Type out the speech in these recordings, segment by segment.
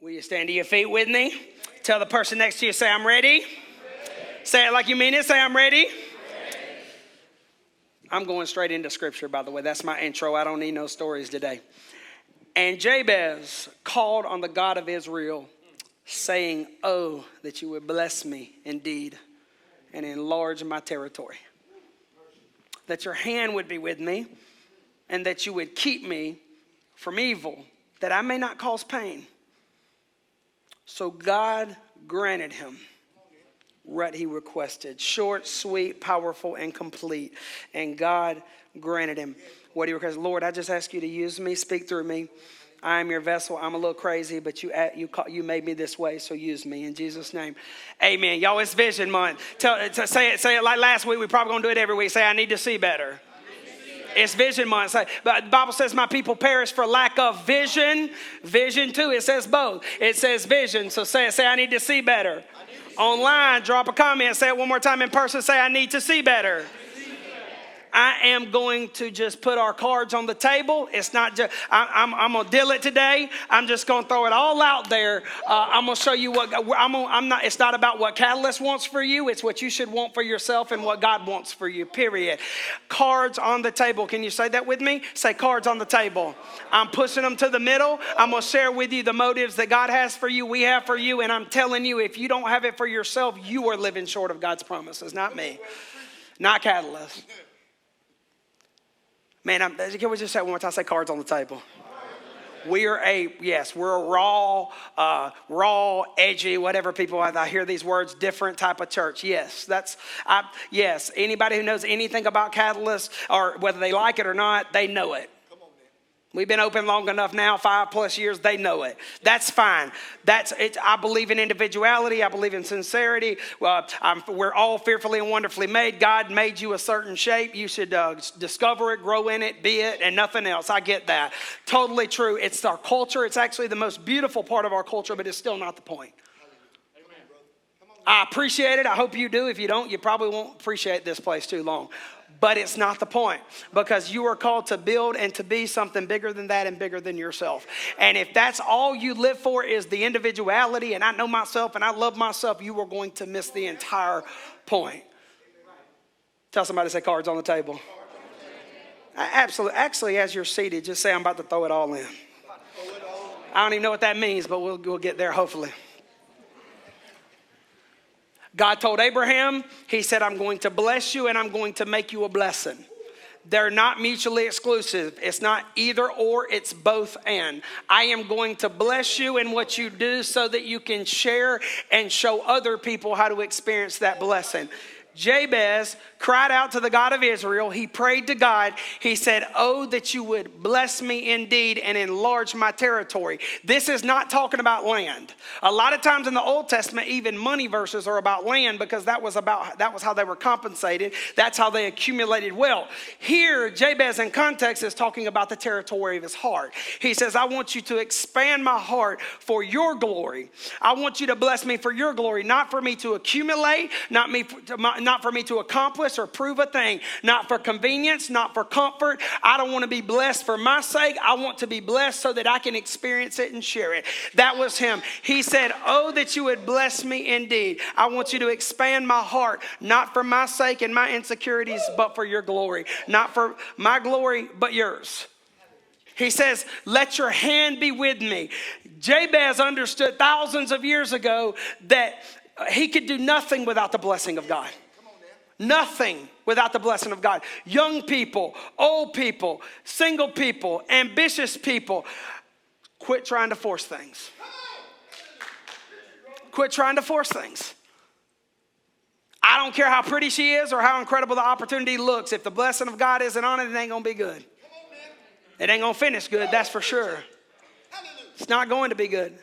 Will you stand to your feet with me? Tell the person next to you, say, I'm ready. Say it like you mean it. Say, I'm ready. I'm going straight into scripture, by the way. That's my intro. I don't need no stories today. And Jabez called on the God of Israel, saying, oh, that you would bless me indeed and enlarge my territory. That your hand would be with me and that you would keep me from evil, that I may not cause pain. So God granted him what he requested. Short, sweet, powerful, and complete. And God granted him what he requested. Lord, I just ask you to use me, speak through me. I am your vessel. I'm a little crazy, but you made me this way, so use me in Jesus' name. Amen. Y'all, it's Vision Month. Say it like last week. We're probably going to do it every week. Say, I need to see better. It's Vision Month. But the Bible says my people perish for lack of vision. Vision too. It says both. It says vision. So say I need to see better. Online, drop a comment. Say it one more time in person. Say, I need to see better. I am going to just put our cards on the table. It's not just, I'm going to deal it today. I'm just going to throw it all out there. I'm going to show you what, it's not about what Catalyst wants for you. It's what you should want for yourself and what God wants for you, period. Cards on the table. Can you say that with me? Say cards on the table. I'm pushing them to the middle. I'm going to share with you the motives that God has for you, we have for you. And I'm telling you, if you don't have it for yourself, you are living short of God's promises, not me, not Catalyst. Man, can we just say it one more time? Say cards on the table. We're a raw, edgy, whatever people, I hear these words, different type of church. Yes, yes. Anybody who knows anything about Catalyst, or whether they like it or not, they know it. We've been open long enough now, 5+ years, they know it. That's fine. That's it. I believe in individuality. I believe in sincerity. We're all fearfully and wonderfully made. God made you a certain shape. You should discover it, grow in it, be it, and nothing else. I get that. Totally true. It's our culture. It's actually the most beautiful part of our culture, but it's still not the point. I appreciate it. I hope you do. If you don't, you probably won't appreciate this place too long. But it's not the point, because you are called to build and to be something bigger than that and bigger than yourself. And if that's all you live for is the individuality, and I know myself and I love myself, you are going to miss the entire point. Tell somebody, say cards on the table. Absolutely. Actually, as you're seated, just say I'm about to throw it all in. I don't even know what that means, but we'll get there hopefully. God told Abraham, he said, I'm going to bless you and I'm going to make you a blessing. They're not mutually exclusive. It's not either or, it's both and. I am going to bless you in what you do so that you can share and show other people how to experience that blessing. Jabez cried out to the God of Israel. He prayed to God. He said, oh, that you would bless me indeed and enlarge my territory. This is not talking about land. A lot of times in the Old Testament, even money verses are about land, because that was how they were compensated. That's how they accumulated wealth. Here, Jabez in context is talking about the territory of his heart. He says, I want you to expand my heart for your glory. I want you to bless me for your glory, not for me to accumulate, not for me to accomplish or prove a thing, not for convenience, not for comfort. I don't want to be blessed for my sake. I want to be blessed so that I can experience it and share it. That was him. He said, oh, that you would bless me indeed. I want you to expand my heart, not for my sake and my insecurities, but for your glory. Not for my glory, but yours. He says, let your hand be with me. Jabez understood thousands of years ago that he could do nothing without the blessing of God. Nothing without the blessing of God. Young people, old people, single people, ambitious people, quit trying to force things. Quit trying to force things. I don't care how pretty she is or how incredible the opportunity looks. If the blessing of God isn't on it, it ain't going to be good. It ain't going to finish good, that's for sure. It's not going to be good.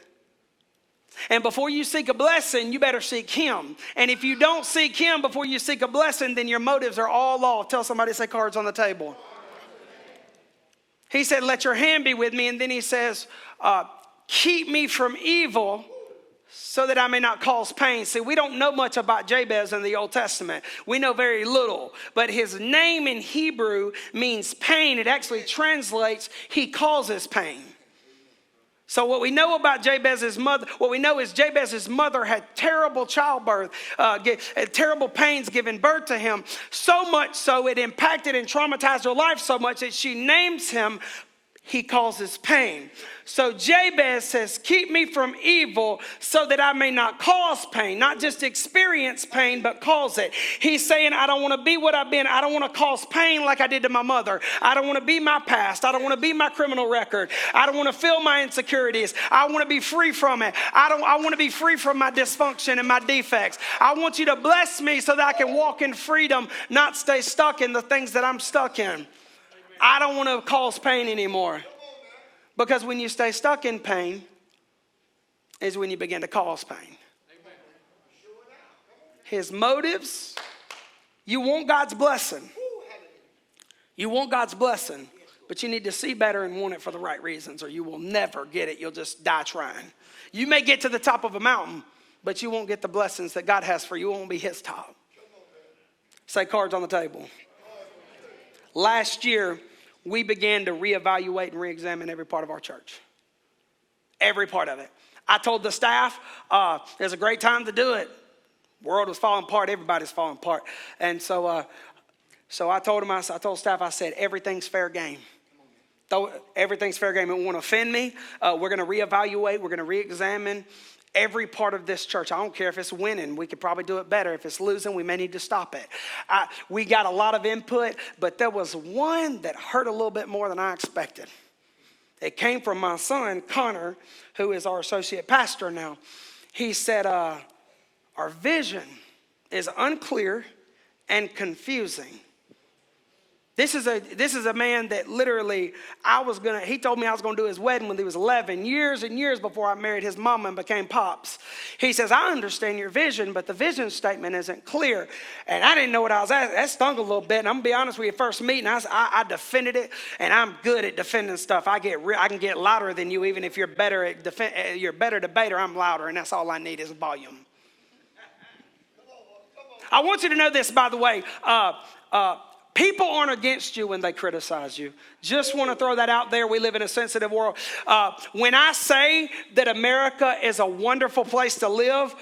And before you seek a blessing, you better seek him. And if you don't seek him before you seek a blessing, then your motives are all off. Tell somebody, say cards on the table. He said, let your hand be with me. And then he says, keep me from evil so that I may not cause pain. See, we don't know much about Jabez in the Old Testament. We know very little. But his name in Hebrew means pain. It actually translates, he causes pain. So what we know about Jabez's mother, what we know is Jabez's mother had terrible childbirth, terrible pains giving birth to him. So much so it impacted and traumatized her life so much that she names him, he causes pain. So Jabez says, keep me from evil so that I may not cause pain, not just experience pain, but cause it. He's saying, I don't want to be what I've been. I don't want to cause pain like I did to my mother. I don't want to be my past. I don't want to be my criminal record. I don't want to feel my insecurities. I want to be free from it. I want to be free from my dysfunction and my defects. I want you to bless me so that I can walk in freedom, not stay stuck in the things that I'm stuck in. I don't want to cause pain anymore. Because when you stay stuck in pain is when you begin to cause pain. His motives, you want God's blessing. You want God's blessing, but you need to see better and want it for the right reasons, or you will never get it. You'll just die trying. You may get to the top of a mountain, but you won't get the blessings that God has for you. It won't be his top. Say cards on the table. Last year, we began to reevaluate and reexamine every part of our church. Every part of it. I told the staff, there's a great time to do it. World was falling apart. Everybody's falling apart. And so I told them, I told staff, I said, everything's fair game. Everything's fair game. It won't offend me. We're going to reevaluate. We're going to reexamine every part of this church. I don't care if it's winning. We could probably do it better. If it's losing, we may need to stop it. We got a lot of input, but there was one that hurt a little bit more than I expected. It came from my son, Connor, who is our associate pastor now. He said, our vision is unclear and confusing. This is a man that literally he told me I was going to do his wedding when he was 11, years and years before I married his mama and became pops. He says, I understand your vision, but the vision statement isn't clear. And I didn't know what I was at. That stung a little bit. And I'm going to be honest with you, first meeting, I defended it, and I'm good at defending stuff. I can get louder than you, even if you're better at you're better debater, I'm louder, and that's all I need is volume. I want you to know this, by the way. People aren't against you when they criticize you. Just want to throw that out there. We live in a sensitive world. When I say that America is a wonderful place to live,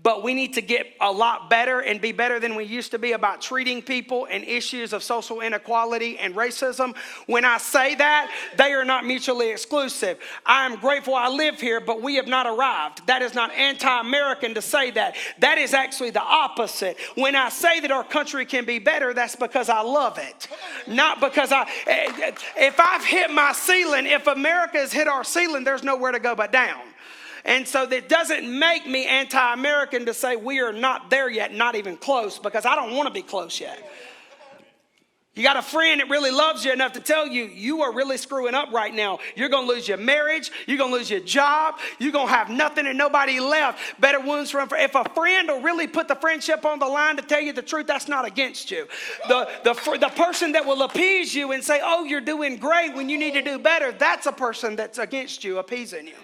but we need to get a lot better and be better than we used to be about treating people and issues of social inequality and racism, when I say that, they are not mutually exclusive. I am grateful I live here, but we have not arrived. That is not anti-American to say that. That is actually the opposite. When I say that our country can be better, that's because I love it. Not because if I've hit my ceiling, if America has hit our ceiling, there's nowhere to go but down. And so that doesn't make me anti-American to say we are not there yet, not even close, because I don't want to be close yet. You got a friend that really loves you enough to tell you, you are really screwing up right now. You're going to lose your marriage. You're going to lose your job. You're going to have nothing and nobody left. Better wounds from. If a friend will really put the friendship on the line to tell you the truth, that's not against you. The person that will appease you and say, oh, you're doing great when you need to do better, that's a person that's against you, appeasing you.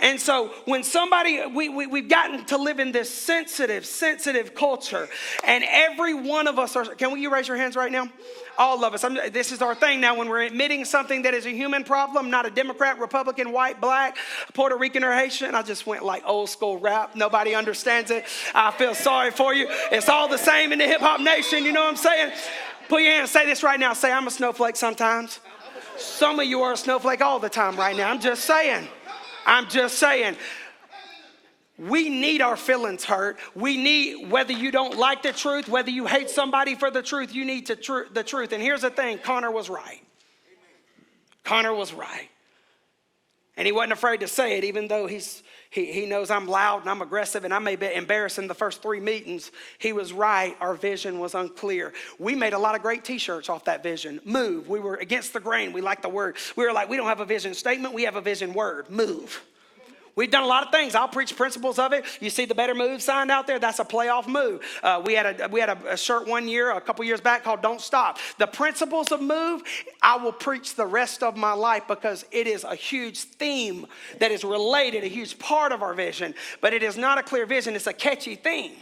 And so when somebody, we've gotten to live in this sensitive culture. And every one of us can you raise your hands right now? All of us. This is our thing now when we're admitting something that is a human problem, not a Democrat, Republican, white, black, Puerto Rican, or Haitian. I just went like old school rap. Nobody understands it. I feel sorry for you. It's all the same in the hip hop nation. You know what I'm saying? Put your hand, say this right now. Say, I'm a snowflake sometimes. Some of you are a snowflake all the time right now. I'm just saying. We need our feelings hurt. We need, whether you don't like the truth, whether you hate somebody for the truth, you need the truth. And here's the thing, Connor was right. Connor was right. And he wasn't afraid to say it, even though he knows I'm loud and I'm aggressive and I may be embarrassing the first 3 meetings. He was right. Our vision was unclear. We made a lot of great t-shirts off that vision. Move. We were against the grain. We liked the word. We were like, we don't have a vision statement. We have a vision word. Move. We've done a lot of things. I'll preach principles of it. You see the Better Move sign out there? That's a playoff move. We had a shirt one year, a couple years back, called Don't Stop. The principles of move, I will preach the rest of my life because it is a huge theme that is related, a huge part of our vision. But it is not a clear vision. It's a catchy theme.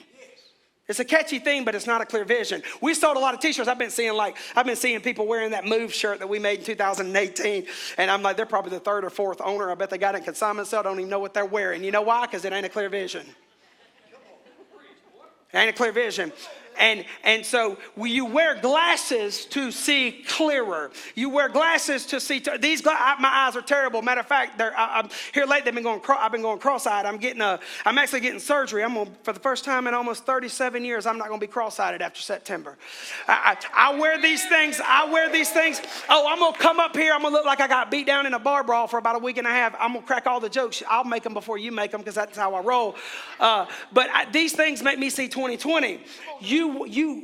It's a catchy thing, but it's not a clear vision. We sold a lot of t-shirts. I've been seeing people wearing that Move shirt that we made in 2018. And I'm like, they're probably the third or fourth owner. I bet they got it in consignment sale. Don't even know what they're wearing. You know why? Because it ain't a clear vision. It ain't a clear vision. And so you wear glasses to see clearer. You wear glasses to see. My eyes are terrible. Matter of fact, I'm here lately. I've been going cross-eyed. I'm actually getting surgery. For the first time in almost 37 years, I'm not going to be cross-eyed after September. I wear these things. Oh, I'm going to come up here. I'm going to look like I got beat down in a bar brawl for about a week and a half. I'm going to crack all the jokes. I'll make them before you make them because that's how I roll. But these things make me see 2020. You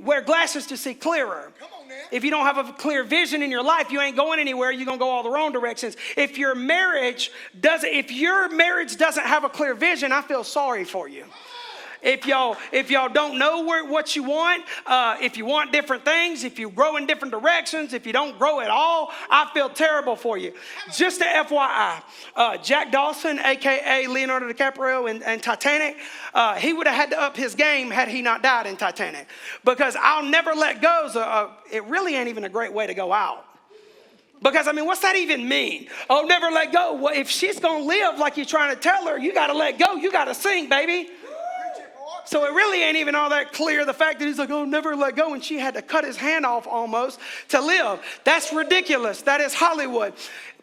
wear glasses to see clearer. If you don't have a clear vision in your life, you ain't going anywhere. You're going to go all the wrong directions. If your marriage doesn't have a clear vision, I feel sorry for you. If y'all don't know what you want, if you want different things, if you grow in different directions, if you don't grow at all, I feel terrible for you. Just a FYI, Jack Dawson, a.k.a. Leonardo DiCaprio in Titanic, he would have had to up his game had he not died in Titanic. Because I'll never let go, it really ain't even a great way to go out. Because, what's that even mean? Oh, never let go. Well, if she's going to live like you're trying to tell her, you got to let go. You got to sink, baby. So it really ain't even all that clear, the fact that he's like, oh, never let go, and she had to cut his hand off almost to live. That's ridiculous. That is Hollywood.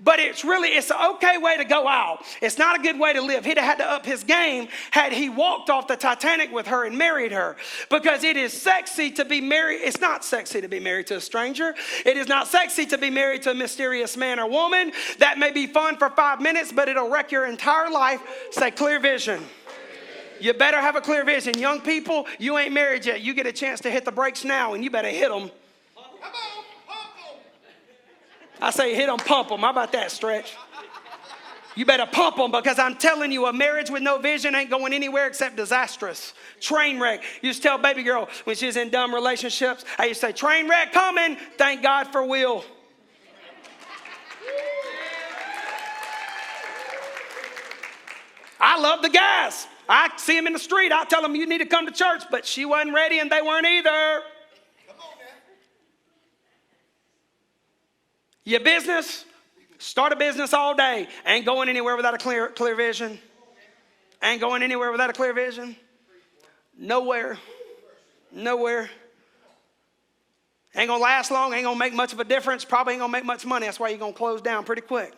But it's an okay way to go out. It's not a good way to live. He'd have had to up his game had he walked off the Titanic with her and married her. Because it is sexy to be married. It's not sexy to be married to a stranger. It is not sexy to be married to a mysterious man or woman. That may be fun for 5 minutes, but it'll wreck your entire life. Say clear vision. You better have a clear vision. Young people, you ain't married yet. You get a chance to hit the brakes now, and you better hit them. I say hit them, pump them. How about that, Stretch? You better pump them, because I'm telling you, a marriage with no vision ain't going anywhere except disastrous. Train wreck. You used to tell baby girl when she was in dumb relationships, I used to say, train wreck coming. Thank God for Will. I love the guys. I see them in the street. I tell them you need to come to church, but she wasn't ready and they weren't either. Come on now. Your business, start a business all day. Ain't going anywhere without a clear vision. Ain't going anywhere without a clear vision. Nowhere. Ain't gonna last long. Ain't gonna make much of a difference. Probably ain't gonna make much money. That's why you're gonna close down pretty quick.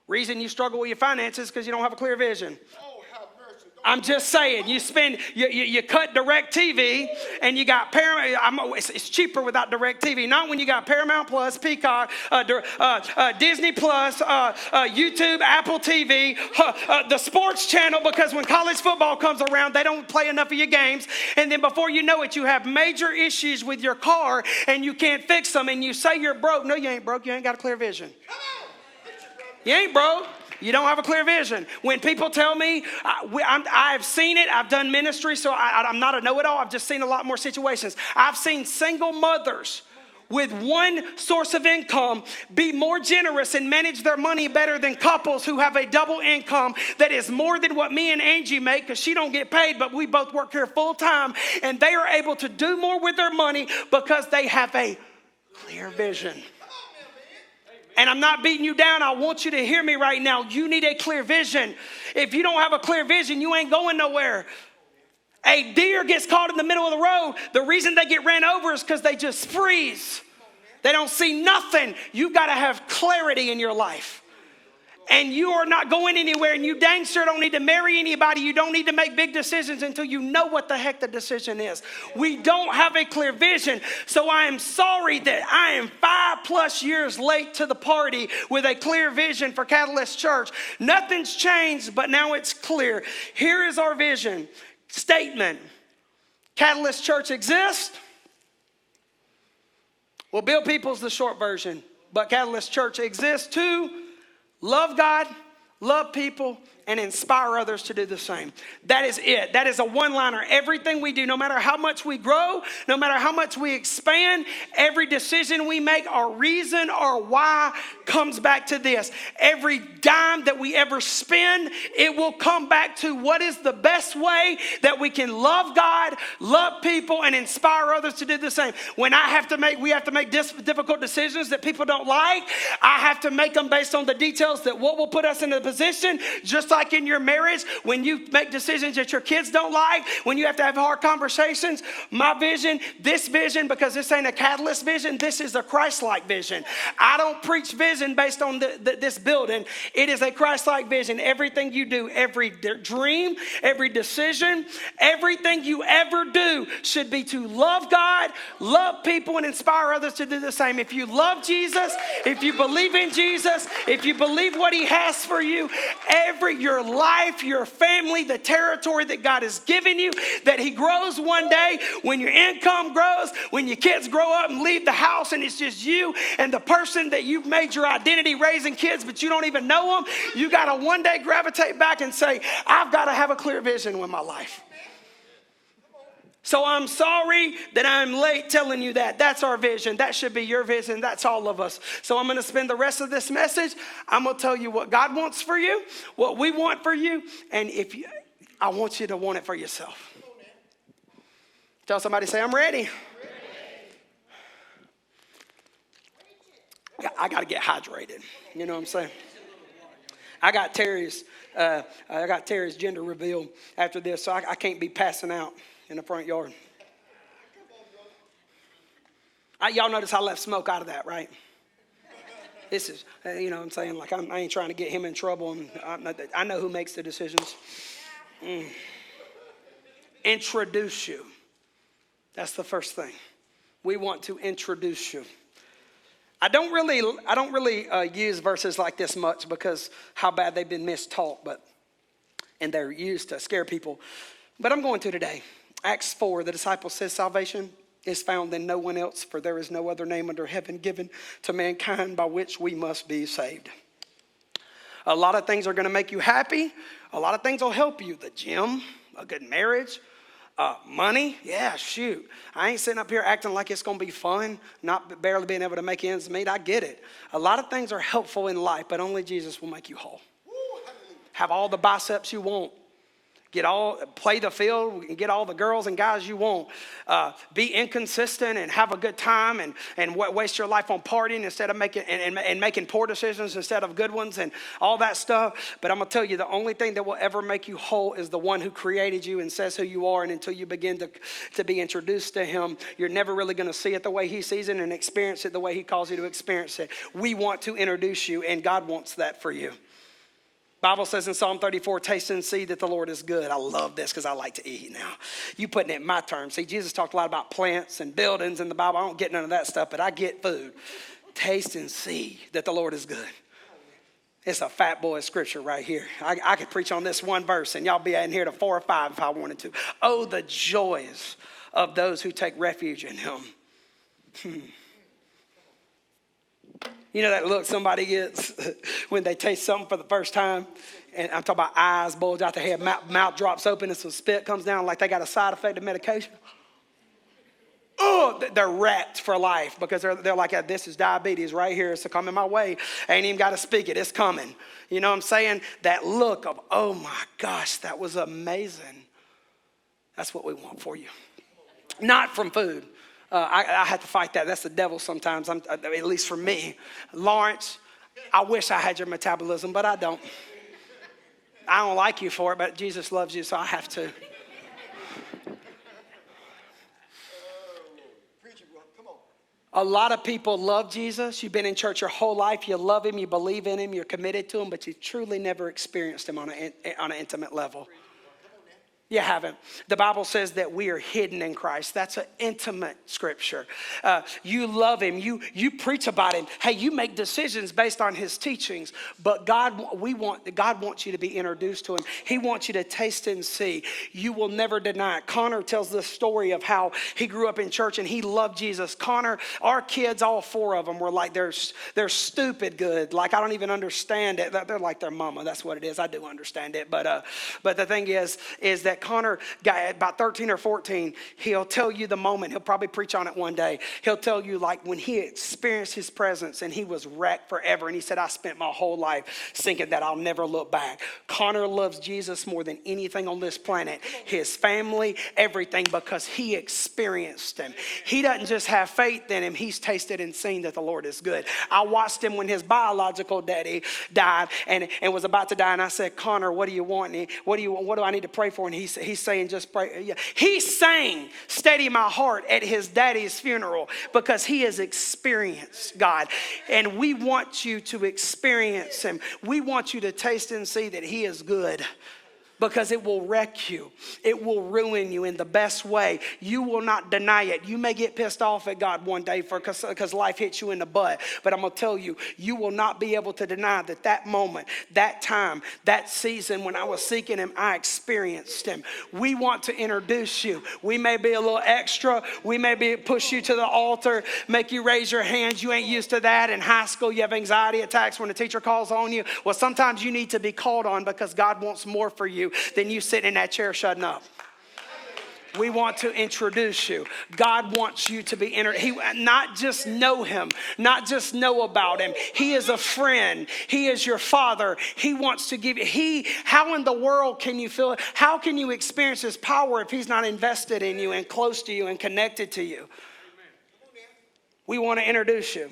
Reason you struggle with your finances because you don't have a clear vision. I'm just saying, you cut DirecTV and you got Paramount. It's cheaper without DirecTV. Not when you got Paramount Plus, Peacock, Disney Plus, YouTube, Apple TV, the sports channel, because when college football comes around, they don't play enough of your games. And then before you know it, you have major issues with your car and you can't fix them. And you say you're broke. No, you ain't broke. You ain't got a clear vision. You ain't broke. You don't have a clear vision. When people tell me, I've seen it. I've done ministry, so I'm not a know-it-all. I've just seen a lot more situations. I've seen single mothers with one source of income be more generous and manage their money better than couples who have a double income that is more than what me and Angie make, because she don't get paid, but we both work here full time, and they are able to do more with their money because they have a clear vision. And I'm not beating you down. I want you to hear me right now. You need a clear vision. If you don't have a clear vision, you ain't going nowhere. A deer gets caught in the middle of the road. The reason they get ran over is because they just freeze. They don't see nothing. You got to have clarity in your life. And you are not going anywhere, and you dang sure don't need to marry anybody. You don't need to make big decisions until you know what the heck the decision is. We don't have a clear vision. So I am sorry that I am 5+ years late to the party with a clear vision for Catalyst Church. Nothing's changed, but now it's clear. Here is our vision statement. Catalyst Church exists. Well, Bill Peoples, the short version, but Catalyst Church exists to love God, love people, and inspire others to do the same. That is it. That is a one-liner. Everything we do, no matter how much we grow, no matter how much we expand, every decision we make, our reason or why comes back to this. Every dime that we ever spend, it will come back to what is the best way that we can love God, love people, and inspire others to do the same. When we have to make difficult decisions that people don't like, I have to make them based on the details that what will put us in a position, just like in your marriage, when you make decisions that your kids don't like, when you have to have hard conversations. My vision, this vision, because this ain't a catalyst vision, this is a Christ-like vision. I don't preach vision based on this building. It is a Christ-like vision. Everything you do, every dream, every decision, everything you ever do should be to love God, love people, and inspire others to do the same. If you love Jesus, if you believe in Jesus, if you believe what he has for you, your life, your family, the territory that God has given you, that he grows one day, when your income grows, when your kids grow up and leave the house and it's just you and the person that you've made your identity raising kids, but you don't even know them, you got to one day gravitate back and say, I've got to have a clear vision with my life. So I'm sorry that I'm late telling you that. That's our vision. That should be your vision. That's all of us. So I'm going to spend the rest of this message. I'm going to tell you what God wants for you, what we want for you, and I want you to want it for yourself. Tell somebody, say, I'm ready. I got to get hydrated. You know what I'm saying? I got Terry's gender reveal after this, so I can't be passing out in the front yard. Y'all notice I left Smoke out of that, right? This is, you know what I'm saying? Like, I ain't trying to get him in trouble. And I know who makes the decisions. Introduce you. That's the first thing. We want to introduce you. I don't really use verses like this much because how bad they've been mistaught, and they're used to scare people. But I'm going to today. Acts 4, the disciple says, salvation is found in no one else, for there is no other name under heaven given to mankind by which we must be saved. A lot of things are going to make you happy. A lot of things will help you. The gym, a good marriage, money. Yeah, shoot. I ain't sitting up here acting like it's going to be fun, not barely being able to make ends meet. I get it. A lot of things are helpful in life, but only Jesus will make you whole. Have all the biceps you want. Play the field and get all the girls and guys you want. Be inconsistent and have a good time and waste your life on partying instead of making poor decisions instead of good ones and all that stuff. But I'm going to tell you, the only thing that will ever make you whole is the one who created you and says who you are. And until you begin to be introduced to him, you're never really going to see it the way he sees it and experience it the way he calls you to experience it. We want to introduce you, and God wants that for you. Bible says in Psalm 34, taste and see that the Lord is good. I love this because I like to eat now. You putting it in my terms. See, Jesus talked a lot about plants and buildings in the Bible. I don't get none of that stuff, but I get food. Taste and see that the Lord is good. It's a fat boy scripture right here. I could preach on this one verse and y'all be in here to 4 or 5 if I wanted to. Oh, the joys of those who take refuge in him. You know that look somebody gets when they taste something for the first time? And I'm talking about eyes bulge out their head, mouth drops open and some spit comes down like they got a side effect of medication. Oh, they're wrecked for life because they're like, this is diabetes right here. It's coming my way. I ain't even got to speak it. It's coming. You know what I'm saying? That look of, oh my gosh, that was amazing. That's what we want for you. Not from food. I have to fight that. That's the devil sometimes, at least for me. Lawrence, I wish I had your metabolism, but I don't. I don't like you for it, but Jesus loves you, so I have to. A lot of people love Jesus. You've been in church your whole life. You love him. You believe in him. You're committed to him, but you truly never experienced him on an intimate level. You haven't. The Bible says that we are hidden in Christ. That's an intimate scripture. You love him. You preach about him. Hey, you make decisions based on his teachings. But God wants you to be introduced to him. He wants you to taste and see. You will never deny it. Connor tells this story of how he grew up in church and he loved Jesus. Connor, our kids, all four of them were like, they're stupid good. Like, I don't even understand it. They're like their mama. That's what it is. I do understand it. But the thing is that Connor, guy about 13 or 14, he'll tell you the moment. He'll probably preach on it one day. He'll tell you like when he experienced his presence and he was wrecked forever. And he said, I spent my whole life thinking that I'll never look back. Connor loves Jesus more than anything on this planet. His family, everything, because he experienced him. He doesn't just have faith in him. He's tasted and seen that the Lord is good. I watched him when his biological daddy died and was about to die. And I said, Connor, what do you want? What do I need to pray for? And he's saying, just pray. Yeah. He sang Steady My Heart at his daddy's funeral because he has experienced God. And we want you to experience him. We want you to taste and see that he is good. Because it will wreck you. It will ruin you in the best way. You will not deny it. You may get pissed off at God one day because life hits you in the butt. But I'm going to tell you, you will not be able to deny that moment, that time, that season when I was seeking him, I experienced him. We want to introduce you. We may be a little extra. We may push you to the altar, make you raise your hands. You ain't used to that. In high school, you have anxiety attacks when the teacher calls on you. Well, sometimes you need to be called on because God wants more for you than you sitting in that chair shutting up. We want to introduce you. God wants you to be not just know him, not just know about him. He is a friend. He is your father. He wants to give you. How in the world can you feel it? How can you experience his power if he's not invested in you and close to you and connected to you? We want to introduce you.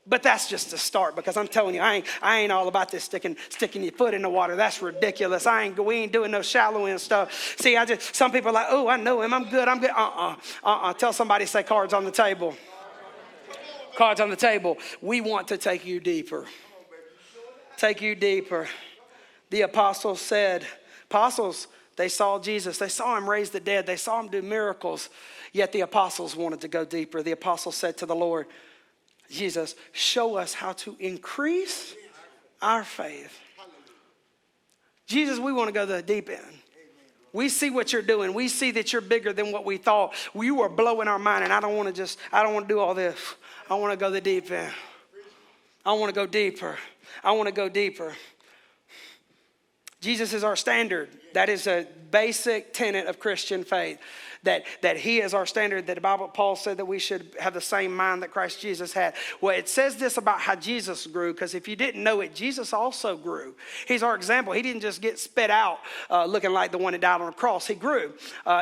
But that's just a start, because I'm telling you, I ain't all about this sticking your foot in the water. That's ridiculous. We ain't doing no shallowing stuff. See, some people are like, oh, I know him. I'm good. Tell somebody, say cards on the table. Cards on the table. We want to take you deeper. Take you deeper. The apostles, they saw Jesus. They saw him raise the dead. They saw him do miracles. Yet the apostles wanted to go deeper. The apostles said to the Lord, Jesus, show us how to increase our faith. Jesus, we want to go to the deep end. We see what you're doing. We see that you're bigger than what we thought. You are blowing our mind, and I don't want to do all this. I want to go the deep end. I want to go deeper. I want to go deeper. Jesus is our standard. That is a basic tenet of Christian faith. That he is our standard, that the Bible, Paul said that we should have the same mind that Christ Jesus had. Well, it says this about how Jesus grew, because if you didn't know it, Jesus also grew. He's our example. He didn't just get spit out looking like the one that died on the cross. He grew.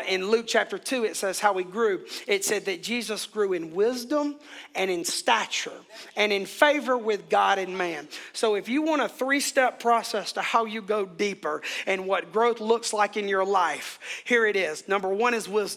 In Luke chapter 2, it says how he grew. It said that Jesus grew in wisdom and in stature and in favor with God and man. So if you want a 3-step process to how you go deeper and what growth looks like in your life, here it is. Number 1 is wisdom.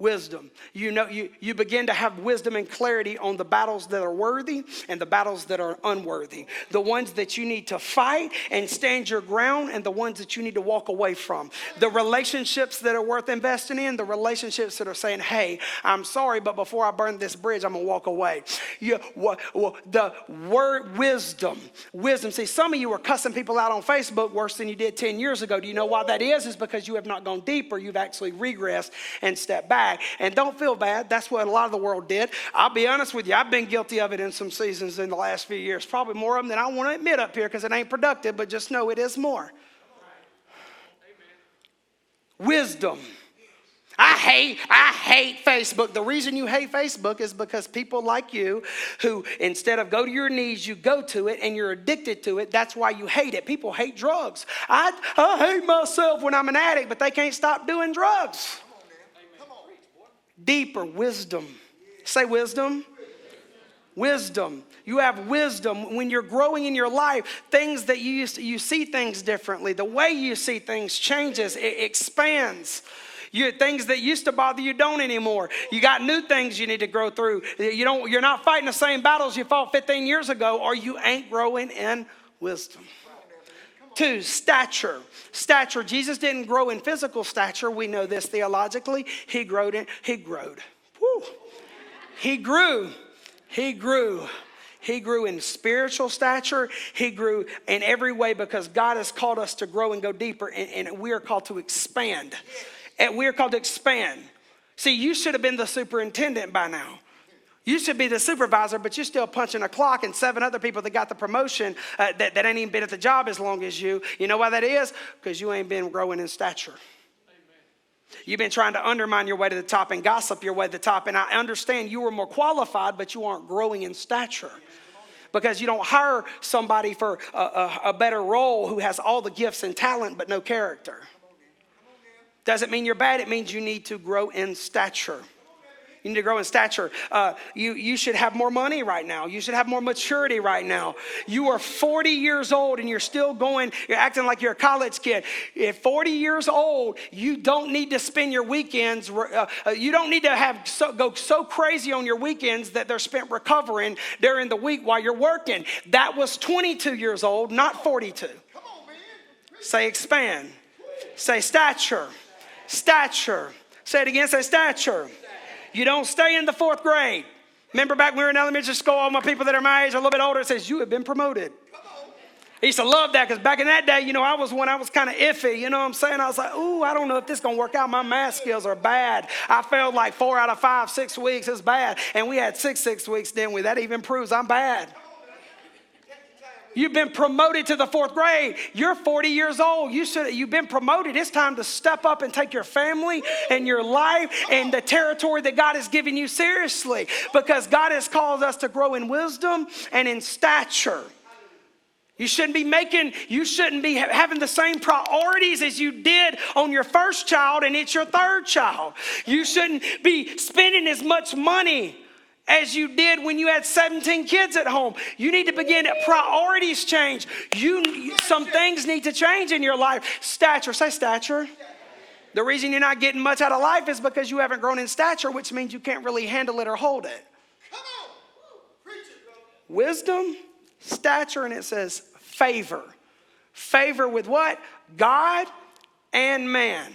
Wisdom. You begin to have wisdom and clarity on the battles that are worthy and the battles that are unworthy. The ones that you need to fight and stand your ground, and the ones that you need to walk away from. The relationships that are worth investing in, the relationships that are saying, hey, I'm sorry, but before I burn this bridge, I'm going to walk away. The word wisdom. Wisdom. See, some of you are cussing people out on Facebook worse than you did 10 years ago. Do you know why that is? It's because you have not gone deeper. You've actually regressed and stepped back. And don't feel bad. That's what a lot of the world did. I'll be honest with you. I've been guilty of it in some seasons in the last few years. Probably more of them than I want to admit up here, because it ain't productive, but just know it is more. Wisdom. I hate Facebook. The reason you hate Facebook is because people like you who, instead of go to your knees, you go to it and you're addicted to it. That's why you hate it. People hate drugs. I hate myself when I'm an addict, but they can't stop doing drugs. Deeper wisdom. Say wisdom. Wisdom. You have wisdom. When you're growing in your life, things that you see things differently. The way you see things changes. It expands. Things that used to bother you don't anymore. You got new things you need to grow through. You're not fighting the same battles you fought 15 years ago, or you ain't growing in wisdom. Two, stature. Stature. Jesus didn't grow in physical stature. We know this theologically. He grew. Woo. He grew. He grew in spiritual stature. He grew in every way because God has called us to grow and go deeper. And we are called to expand. And we are called to expand. See, you should have been the superintendent by now. You should be the supervisor, but you're still punching a clock, and 7 other people that got the promotion that ain't even been at the job as long as you. You know why that is? Because you ain't been growing in stature. Amen. You've been trying to undermine your way to the top and gossip your way to the top. And I understand you were more qualified, but you aren't growing in stature. Because you don't hire somebody for a better role who has all the gifts and talent but no character. Doesn't mean you're bad. It means you need to grow in stature. You need to grow in stature. You should have more money right now. You should have more maturity right now. You are 40 years old and you're still going, you're acting like you're a college kid. At 40 years old, you don't need to spend your weekends. You don't need to go so crazy on your weekends that they're spent recovering during the week while you're working. That was 22 years old, not 42. Say expand. Say stature. Stature. Say it again. Say stature. You don't stay in the 4th grade. Remember back when we were in elementary school, all my people that are my age, a little bit older, it says, you have been promoted. I used to love that because back in that day, I was kind of iffy. You know what I'm saying? I was like, ooh, I don't know if this is going to work out. My math skills are bad. I failed like 4 out of 5, 6 weeks. It's bad. And we had 6 weeks, didn't we? That even proves I'm bad. You've been promoted to the 4th grade. You're 40 years old. You've been promoted. It's time to step up and take your family and your life and the territory that God has given you seriously. Because God has called us to grow in wisdom and in stature. You shouldn't be having the same priorities as you did on your first child and it's your 3rd child. You shouldn't be spending as much money as you did when you had 17 kids at home. You need to begin at priorities change. Some things need to change in your life. Stature, say stature. The reason you're not getting much out of life is because you haven't grown in stature, which means you can't really handle it or hold it. Come on. Preach it, bro. Wisdom, stature, and it says favor. Favor with what? God and man.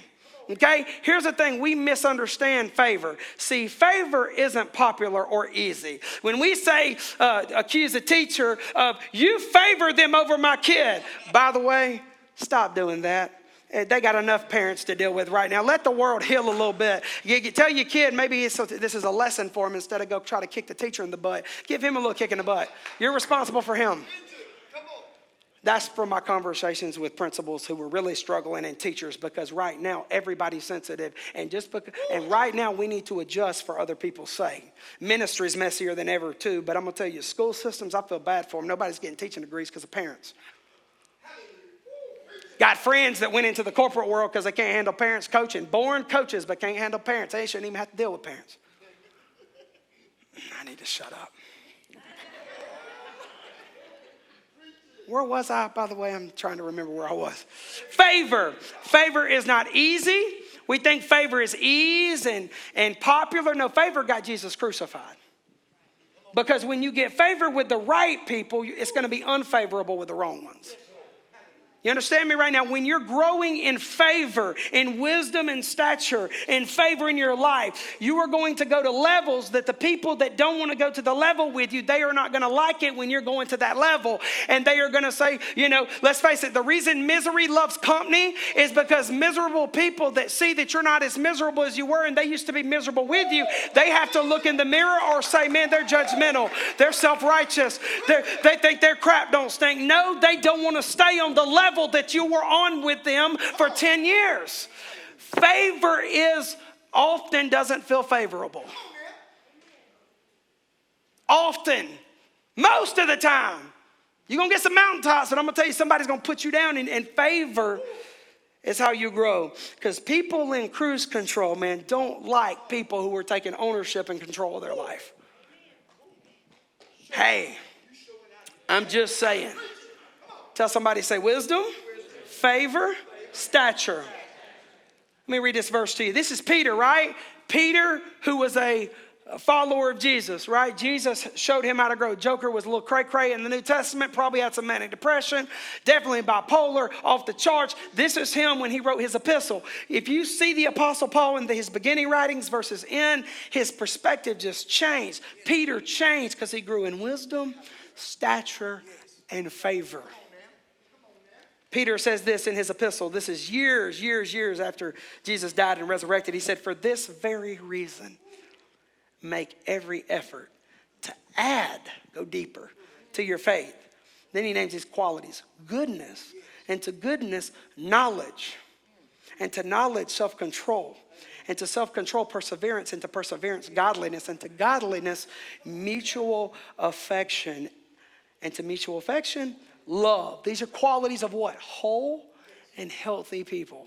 Okay, here's the thing. We misunderstand favor. See, favor isn't popular or easy. When we say, accuse a teacher of, you favor them over my kid. By the way, stop doing that. They got enough parents to deal with right now. Let the world heal a little bit. You tell your kid maybe this is a lesson for him instead of go try to kick the teacher in the butt. Give him a little kick in the butt. You're responsible for him. That's from my conversations with principals who were really struggling and teachers because right now everybody's sensitive and right now we need to adjust for other people's sake. Ministry is messier than ever too, but I'm going to tell you, school systems, I feel bad for them. Nobody's getting teaching degrees because of parents. Got friends that went into the corporate world because they can't handle parents coaching. Born coaches but can't handle parents. They shouldn't even have to deal with parents. I need to shut up. Where was I? By the way, I'm trying to remember where I was. Favor. Favor is not easy. We think favor is ease and popular. No, favor got Jesus crucified. Because when you get favor with the right people, it's going to be unfavorable with the wrong ones. You understand me right now? When you're growing in favor, in wisdom and stature, in favor in your life, you are going to go to levels that the people that don't want to go to the level with you, they are not going to like it when you're going to that level. And they are going to say, let's face it, the reason misery loves company is because miserable people that see that you're not as miserable as you were and they used to be miserable with you, they have to look in the mirror or say, man, they're judgmental. They're self-righteous. They think their crap don't stink. No, they don't want to stay on the level that you were on with them for 10 years. Favor often doesn't feel favorable. Often. Most of the time. You're going to get some mountaintops, and I'm going to tell you somebody's going to put you down, and favor is how you grow. Because people in cruise control, man, don't like people who are taking ownership and control of their life. Hey, I'm just saying. Tell somebody, say wisdom, favor, stature. Let me read this verse to you. This is Peter, right? Peter, who was a follower of Jesus, right? Jesus showed him how to grow. Joker was a little cray-cray in the New Testament, probably had some manic depression, definitely bipolar, off the charts. This is him when he wrote his epistle. If you see the Apostle Paul in his beginning writings versus end, his perspective just changed. Peter changed because he grew in wisdom, stature, and favor. Peter says this in his epistle. This is years after Jesus died and resurrected. He said, for this very reason, make every effort to add, go deeper, to your faith. Then he names his qualities. Goodness. And to goodness, knowledge. And to knowledge, self-control. And to self-control, perseverance. And to perseverance, godliness. And to godliness, mutual affection. And to mutual affection, love. These are qualities of what? Whole and healthy people.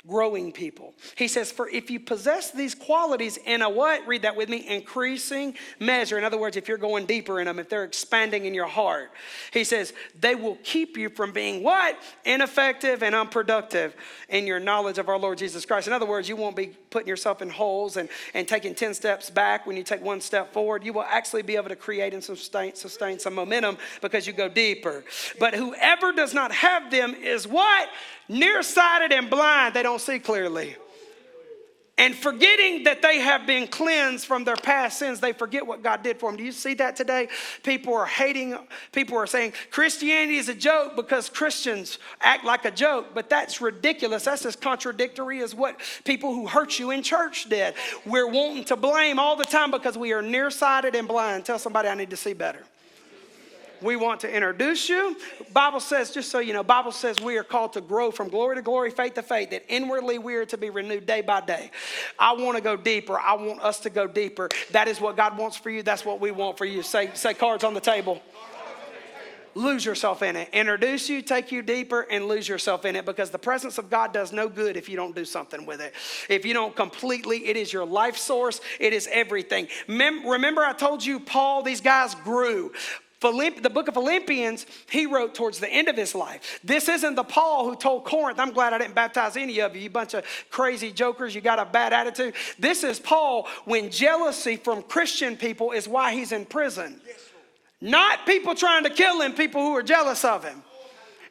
Growing people. He says, for if you possess these qualities in a what? Read that with me. Increasing measure. In other words, if you're going deeper in them, if they're expanding in your heart. He says, they will keep you from being what? Ineffective and unproductive in your knowledge of our Lord Jesus Christ. In other words, you won't be putting yourself in holes and taking 10 steps back when you take one step forward. You will actually be able to create and sustain some momentum because you go deeper. But whoever does not have them is what? Nearsighted and blind. They don't see clearly. And forgetting that they have been cleansed from their past sins, they forget what God did for them. Do you see that today? People are saying Christianity is a joke because Christians act like a joke. But that's ridiculous. That's as contradictory as what people who hurt you in church did. We're wanting to blame all the time because we are nearsighted and blind. Tell somebody I need to see better. We want to introduce you. Bible says, just so you know, Bible says we are called to grow from glory to glory, faith to faith, that inwardly we are to be renewed day by day. I want to go deeper. I want us to go deeper. That is what God wants for you. That's what we want for you. Say cards on the table. Lose yourself in it. Introduce you, take you deeper, and lose yourself in it, because the presence of God does no good if you don't do something with it. If you don't completely, it is your life source. It is everything. Remember I told you Paul, these guys grew. The book of Philippians, he wrote towards the end of his life. This isn't the Paul who told Corinth, I'm glad I didn't baptize any of you, you bunch of crazy jokers, you got a bad attitude. This is Paul when jealousy from Christian people is why he's in prison. Not people trying to kill him, people who are jealous of him.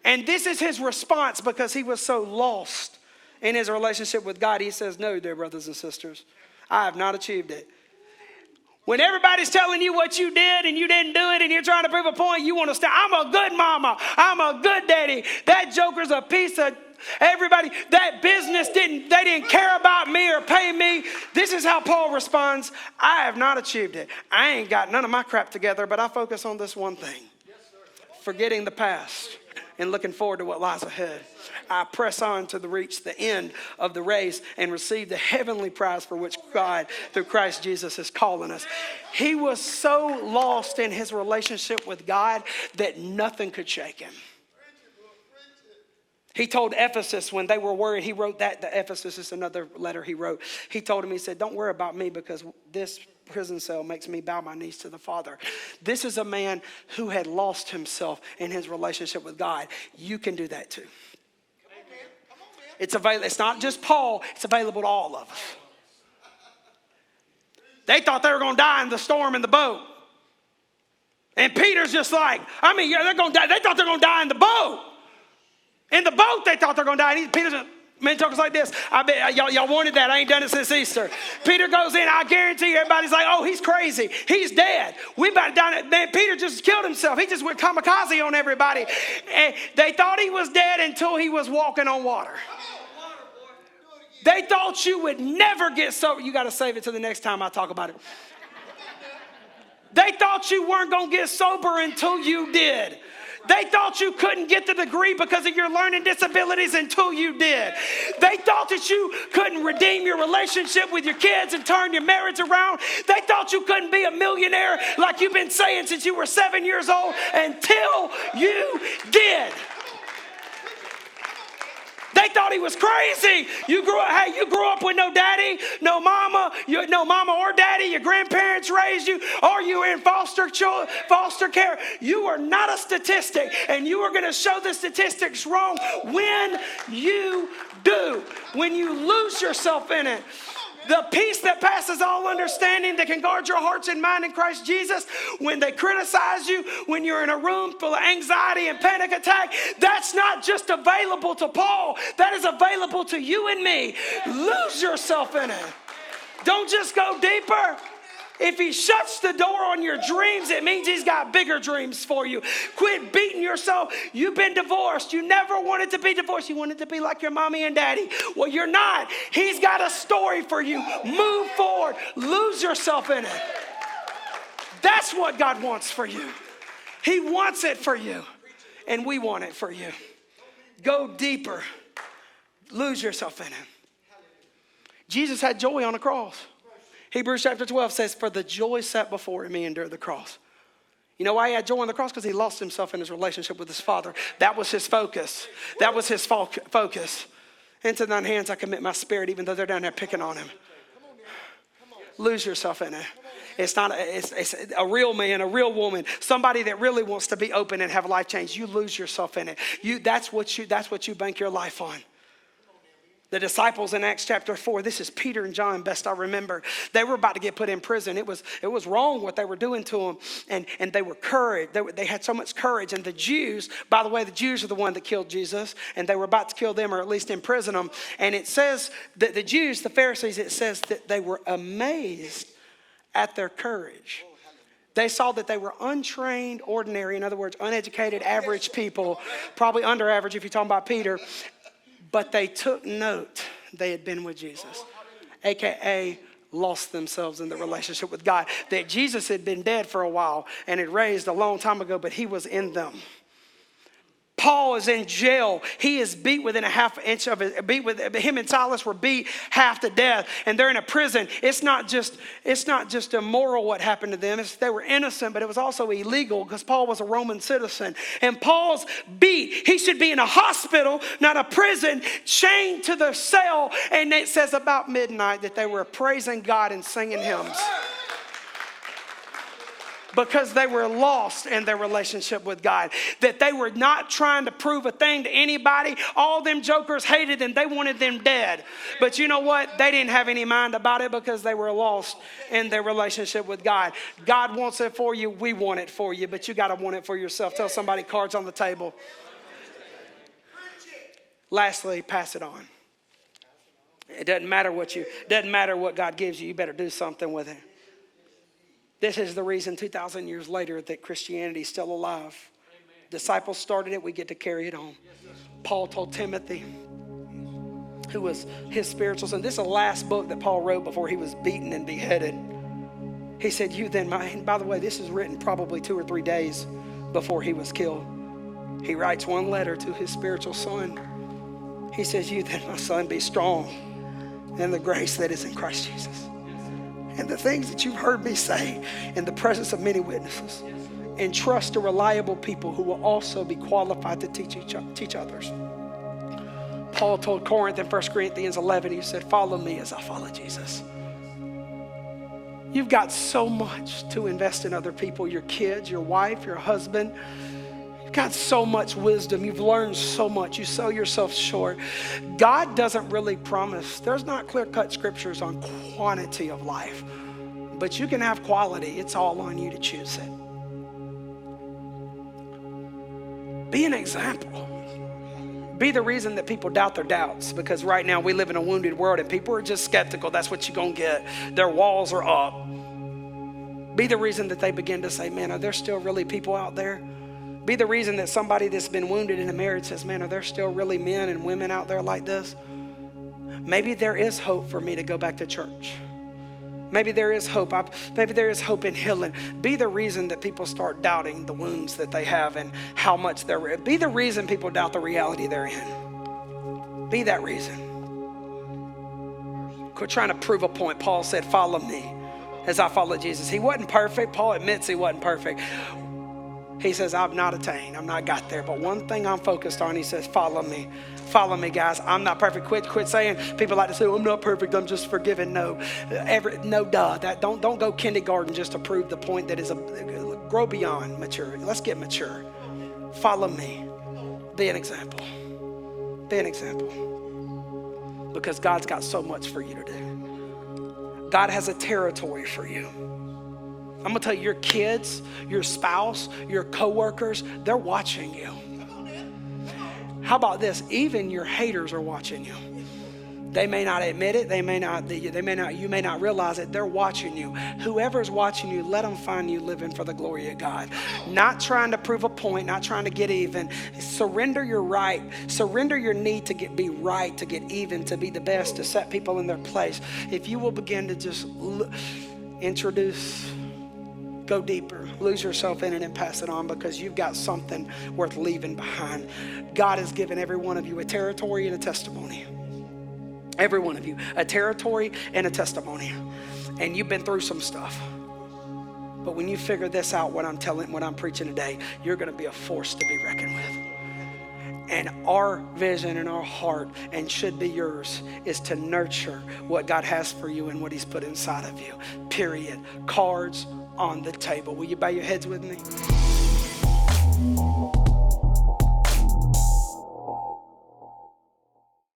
And this is his response because he was so lost in his relationship with God. He says, no, dear brothers and sisters, I have not achieved it. When everybody's telling you what you did and you didn't do it and you're trying to prove a point, you want to stay. I'm a good mama. I'm a good daddy. That joker's a piece of everybody. That business they didn't care about me or pay me. This is how Paul responds. I have not achieved it. I ain't got none of my crap together, but I focus on this one thing. Forgetting the past and looking forward to what lies ahead. I press on to reach the end of the race and receive the heavenly prize for which God, through Christ Jesus, is calling us. He was so lost in his relationship with God that nothing could shake him. He told Ephesus when they were worried, he wrote that to Ephesus, is another letter he wrote. He told him, he said, don't worry about me because this prison cell makes me bow my knees to the Father. This is a man who had lost himself in his relationship with God. You can do that too. It's available. It's not just Paul. It's available to all of us. They thought they were going to die in the storm in the boat. And Peter's just like, yeah, they're going to die. They thought they were going to die in the boat. In the boat, they thought they were going to die. And Peter's man talks like this. I bet y'all wanted that. I ain't done it since Easter. Peter goes in. I guarantee you, everybody's like, oh, he's crazy. He's dead. We about to die. Man, Peter just killed himself. He just went kamikaze on everybody. And they thought he was dead until he was walking on water. They thought you would never get sober. You got to save it to the next time I talk about it. They thought you weren't going to get sober until you did. They thought you couldn't get the degree because of your learning disabilities until you did. They thought that you couldn't redeem your relationship with your kids and turn your marriage around. They thought you couldn't be a millionaire like you've been saying since you were 7 years old until you did. They thought he was crazy. You grew up with no daddy, no mama, no mama or daddy. Your grandparents raised you, or you were in foster care. You are not a statistic, and you are going to show the statistics wrong when you do, when you lose yourself in it. The peace that passes all understanding that can guard your hearts and mind in Christ Jesus. When they criticize you, when you're in a room full of anxiety and panic attack, that's not just available to Paul. That is available to you and me. Lose yourself in it. Don't just go deeper. If he shuts the door on your dreams, it means he's got bigger dreams for you. Quit beating yourself. You've been divorced. You never wanted to be divorced. You wanted to be like your mommy and daddy. Well, you're not. He's got a story for you. Move forward. Lose yourself in it. That's what God wants for you. He wants it for you. And we want it for you. Go deeper. Lose yourself in it. Jesus had joy on the cross. Hebrews chapter 12 says, for the joy set before him, he endured the cross. You know why he had joy on the cross? Because he lost himself in his relationship with his Father. That was his focus. That was his focus. Into thine hands I commit my spirit, even though they're down there picking on him. Lose yourself in it. It's not. It's a real man, a real woman, somebody that really wants to be open and have a life change. You lose yourself in it. That's what you bank your life on. The disciples in Acts chapter 4, this is Peter and John, best I remember. They were about to get put in prison. It was wrong what they were doing to them. And they were courage. They had so much courage. And the Jews, by the way, the Jews are the one that killed Jesus. And they were about to kill them or at least imprison them. And it says that the Jews, the Pharisees, it says that they were amazed at their courage. They saw that they were untrained, ordinary, in other words, uneducated, average people, probably under average if you're talking about Peter. But they took note they had been with Jesus, a.k.a. lost themselves in the relationship with God. That Jesus had been dead for a while and had raised a long time ago, but he was in them. Paul is in jail. He is beat within a half inch of it. Him and Silas were beat half to death, and they're in a prison. It's not just immoral what happened to them. They were innocent, but it was also illegal because Paul was a Roman citizen. And Paul's beat. He should be in a hospital, not a prison, chained to the cell. And it says about midnight that they were praising God and singing hymns. Because they were lost in their relationship with God. That they were not trying to prove a thing to anybody. All them jokers hated them. They wanted them dead. But you know what? They didn't have any mind about it because they were lost in their relationship with God. God wants it for you. We want it for you. But you got to want it for yourself. Tell somebody, cards on the table. Lastly, pass it on. It doesn't matter what God gives you. You better do something with it. This is the reason 2,000 years later that Christianity is still alive. Amen. Disciples started it, we get to carry it on. Yes, Paul told Timothy, who was his spiritual son. This is the last book that Paul wrote before he was beaten and beheaded. He said, you then, and by the way, this is written probably 2 or 3 days before he was killed. He writes one letter to his spiritual son. He says, you then, my son, be strong in the grace that is in Christ Jesus. And the things that you've heard me say in the presence of many witnesses. And trust to reliable people who will also be qualified to teach others. Paul told Corinth in 1 Corinthians 11, he said, follow me as I follow Jesus. You've got so much to invest in other people, your kids, your wife, your husband. You've got so much wisdom. You've learned so much. You sell yourself short. God doesn't really promise. There's not clear-cut scriptures on quantity of life, but you can have quality. It's all on you to choose it. Be an example. Be the reason that people doubt their doubts, because right now we live in a wounded world and people are just skeptical. That's what you're going to get. Their walls are up. Be the reason that they begin to say, man, are there still really people out there? Be the reason that somebody that's been wounded in a marriage says, man, are there still really men and women out there like this? Maybe there is hope for me to go back to church. Maybe there is hope. Maybe there is hope in healing. Be the reason that people start doubting the wounds that they have and how much they're. Be the reason people doubt the reality they're in. Be that reason. Quit trying to prove a point. Paul said, follow me as I follow Jesus. He wasn't perfect. Paul admits he wasn't perfect. He says, I've not attained. I've not got there. But one thing I'm focused on, he says, follow me. Follow me, guys. I'm not perfect. Quit saying, people like to say, I'm not perfect. I'm just forgiven. No, don't go kindergarten just to prove the point that is grow beyond maturity. Let's get mature. Follow me. Be an example. Be an example. Because God's got so much for you to do. God has a territory for you. I'm gonna tell you, your kids, your spouse, your coworkers, they're watching you. How about this? Even your haters are watching you. They may not admit it. You may not realize it. They're watching you. Whoever's watching you, let them find you living for the glory of God. Not trying to prove a point, not trying to get even. Surrender your right. Surrender your need to be right, to get even, to be the best, to set people in their place. If you will begin to just introduce, go deeper, lose yourself in it and pass it on, because you've got something worth leaving behind. God has given every one of you a territory and a testimony. Every one of you, a territory and a testimony. And you've been through some stuff. But when you figure this out, what I'm preaching today, you're going to be a force to be reckoned with. And our vision and our heart, and should be yours, is to nurture what God has for you and what he's put inside of you. Period. Cards on the table. Will you bow your heads with me?